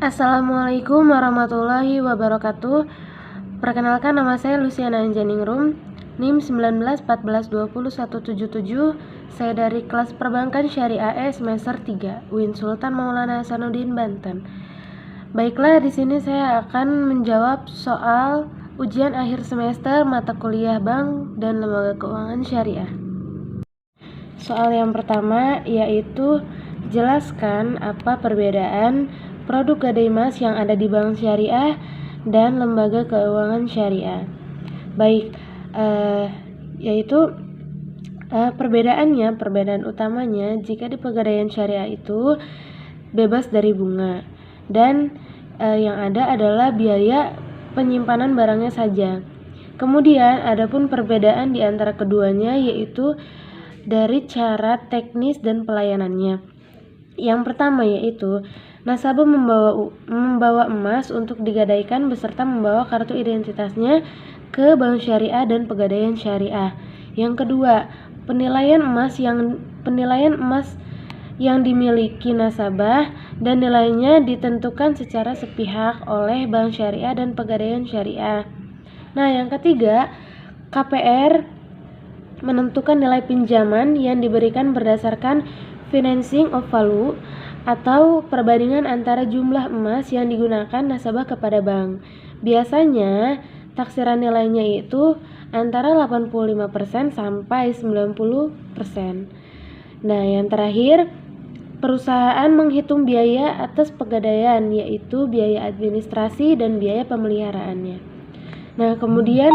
Assalamualaikum warahmatullahi wabarakatuh. Perkenalkan, nama saya Luciana Anjaningrum, NIM 19142017. Saya dari kelas Perbankan Syariah semester 3, UIN Sultan Maulana Hasanuddin, Banten. Baiklah, di sini saya akan menjawab soal ujian akhir semester mata kuliah Bank dan Lembaga Keuangan Syariah. Soal yang pertama yaitu jelaskan apa perbedaan produk gadai emas yang ada di bank syariah dan lembaga keuangan syariah. Baik, yaitu perbedaan utamanya jika di pegadaian syariah itu bebas dari bunga dan yang ada adalah biaya penyimpanan barangnya saja. Kemudian adapun perbedaan di antara keduanya yaitu dari cara teknis dan pelayanannya. Yang pertama yaitu nasabah membawa emas untuk digadaikan beserta membawa kartu identitasnya ke bank syariah dan pegadaian syariah. Yang kedua, penilaian emas yang dimiliki nasabah dan nilainya ditentukan secara sepihak oleh bank syariah dan pegadaian syariah. Nah, yang ketiga, KPR menentukan nilai pinjaman yang diberikan berdasarkan financing of value atau perbandingan antara jumlah emas yang digunakan nasabah kepada bank. Biasanya taksiran nilainya itu antara 85% sampai 90%. Nah, yang terakhir, perusahaan menghitung biaya atas pegadaian, yaitu biaya administrasi dan biaya pemeliharaannya. Nah, kemudian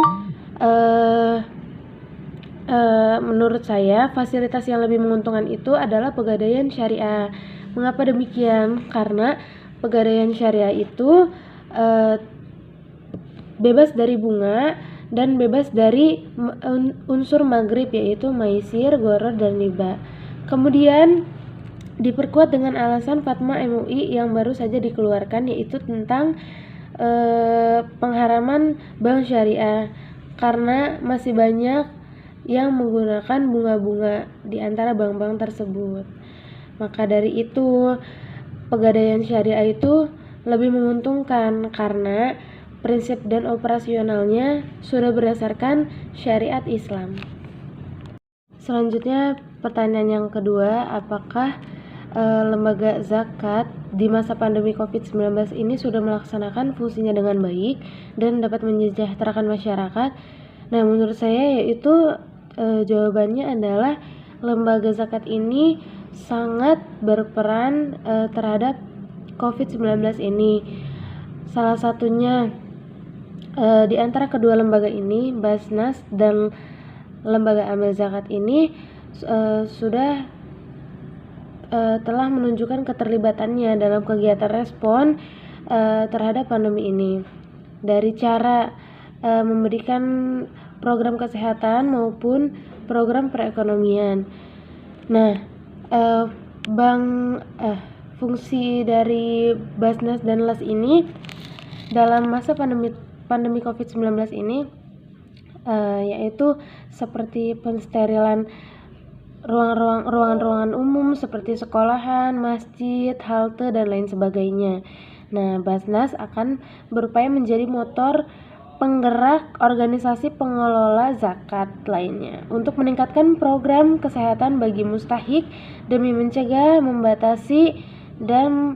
menurut saya fasilitas yang lebih menguntungkan itu adalah pegadaian syariah. Mengapa demikian? Karena pegadaian syariah itu bebas dari bunga dan bebas dari unsur maghrib, yaitu maisir, gharar, dan riba. Kemudian diperkuat dengan alasan Fatwa MUI yang baru saja dikeluarkan, yaitu tentang pengharaman bank syariah, karena masih banyak yang menggunakan bunga-bunga di antara bank-bank tersebut. Maka dari itu, pegadaian syariah itu lebih menguntungkan karena prinsip dan operasionalnya sudah berdasarkan syariat Islam. Selanjutnya, pertanyaan yang kedua, apakah lembaga zakat di masa pandemi COVID-19 ini sudah melaksanakan fungsinya dengan baik dan dapat mensejahterakan masyarakat? Nah, menurut saya yaitu jawabannya adalah lembaga zakat ini sangat berperan terhadap COVID-19 ini. Salah satunya di antara kedua lembaga ini, Basnas dan lembaga amil zakat ini sudah telah menunjukkan keterlibatannya dalam kegiatan respon terhadap pandemi ini, dari cara memberikan program kesehatan maupun program perekonomian. Nah, fungsi dari Basnas dan LAS ini dalam masa pandemi COVID-19 ini yaitu seperti pensterilan ruangan-ruangan umum seperti sekolahan, masjid, halte, dan lain sebagainya. Nah, Basnas akan berupaya menjadi motor penggerak organisasi pengelola zakat lainnya untuk meningkatkan program kesehatan bagi mustahik demi mencegah, membatasi, dan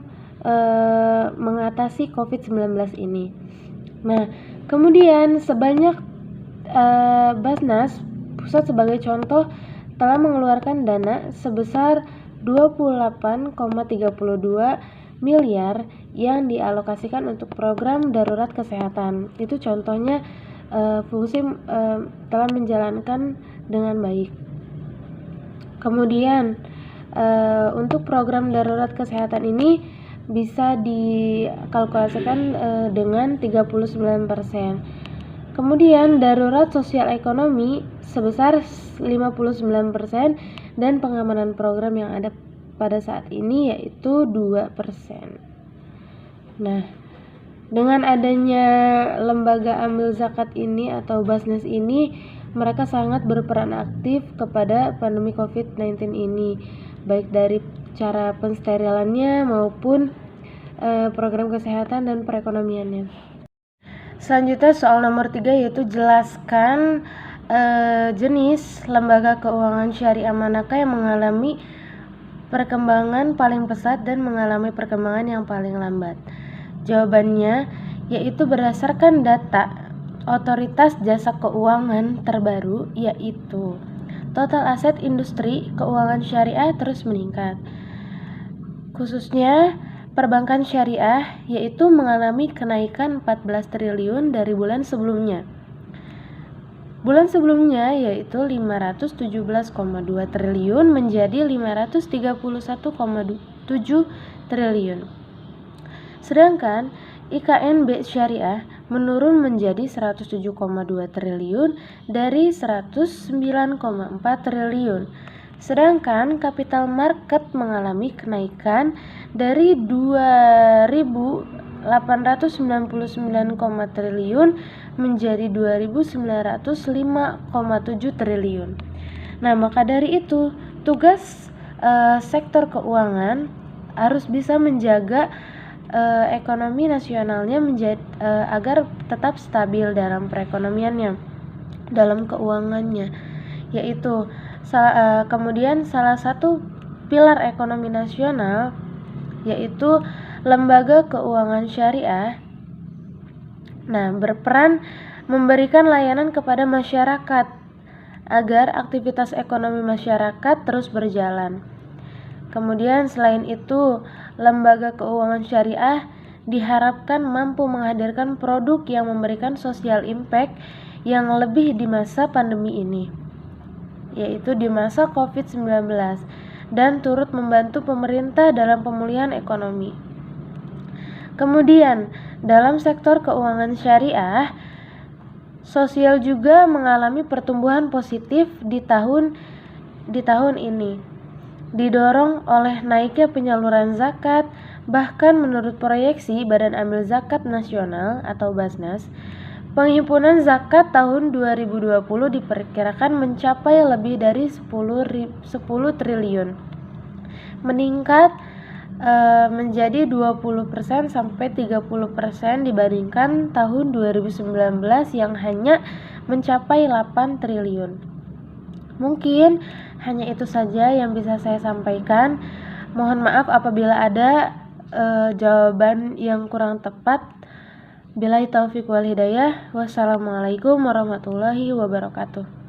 mengatasi COVID-19 ini. Nah, kemudian sebanyak Basnas Pusat sebagai contoh telah mengeluarkan dana sebesar 28,32 miliar yang dialokasikan untuk program darurat kesehatan. Itu contohnya fungsi telah menjalankan dengan baik. Kemudian untuk program darurat kesehatan ini bisa dikalkulasikan dengan 39%. Kemudian darurat sosial ekonomi sebesar 59% dan pengamanan program yang ada pada saat ini yaitu 2%. Nah, dengan adanya lembaga amil zakat ini atau Basnas ini, mereka sangat berperan aktif kepada pandemi COVID-19 ini, baik dari cara pensterilannya maupun program kesehatan dan perekonomiannya. Selanjutnya soal nomor 3 yaitu jelaskan jenis lembaga keuangan syariah manakah yang mengalami perkembangan paling pesat dan mengalami perkembangan yang paling lambat. Jawabannya yaitu berdasarkan data Otoritas Jasa Keuangan terbaru, yaitu total aset industri keuangan syariah terus meningkat. Khususnya perbankan syariah yaitu mengalami kenaikan 14 triliun dari bulan sebelumnya. Bulan sebelumnya yaitu 517,2 triliun menjadi 531,7 triliun. Sedangkan IKNB syariah menurun menjadi 107,2 triliun dari 109,4 triliun. Sedangkan capital market mengalami kenaikan dari 2.899, triliun menjadi 2.905,7 triliun. Nah, maka dari itu tugas sektor keuangan harus bisa menjaga ekonomi nasionalnya agar tetap stabil dalam perekonomiannya, dalam keuangannya, yaitu kemudian salah satu pilar ekonomi nasional yaitu lembaga keuangan syariah. Nah, berperan memberikan layanan kepada masyarakat agar aktivitas ekonomi masyarakat terus berjalan. Kemudian selain itu, lembaga keuangan syariah diharapkan mampu menghadirkan produk yang memberikan social impact yang lebih di masa pandemi ini, yaitu di masa COVID-19, dan turut membantu pemerintah dalam pemulihan ekonomi. Kemudian, dalam sektor keuangan syariah, sosial juga mengalami pertumbuhan positif di tahun ini, didorong oleh naiknya penyaluran zakat. Bahkan menurut proyeksi Badan Amil Zakat Nasional atau Basnas, penghimpunan zakat tahun 2020 diperkirakan mencapai lebih dari 10 triliun, meningkat menjadi 20% sampai 30% dibandingkan tahun 2019 yang hanya mencapai 8 triliun. Mungkin hanya itu saja yang bisa saya sampaikan. Mohon maaf apabila ada jawaban yang kurang tepat. Billahi taufiq wal hidayah. Wassalamualaikum warahmatullahi wabarakatuh.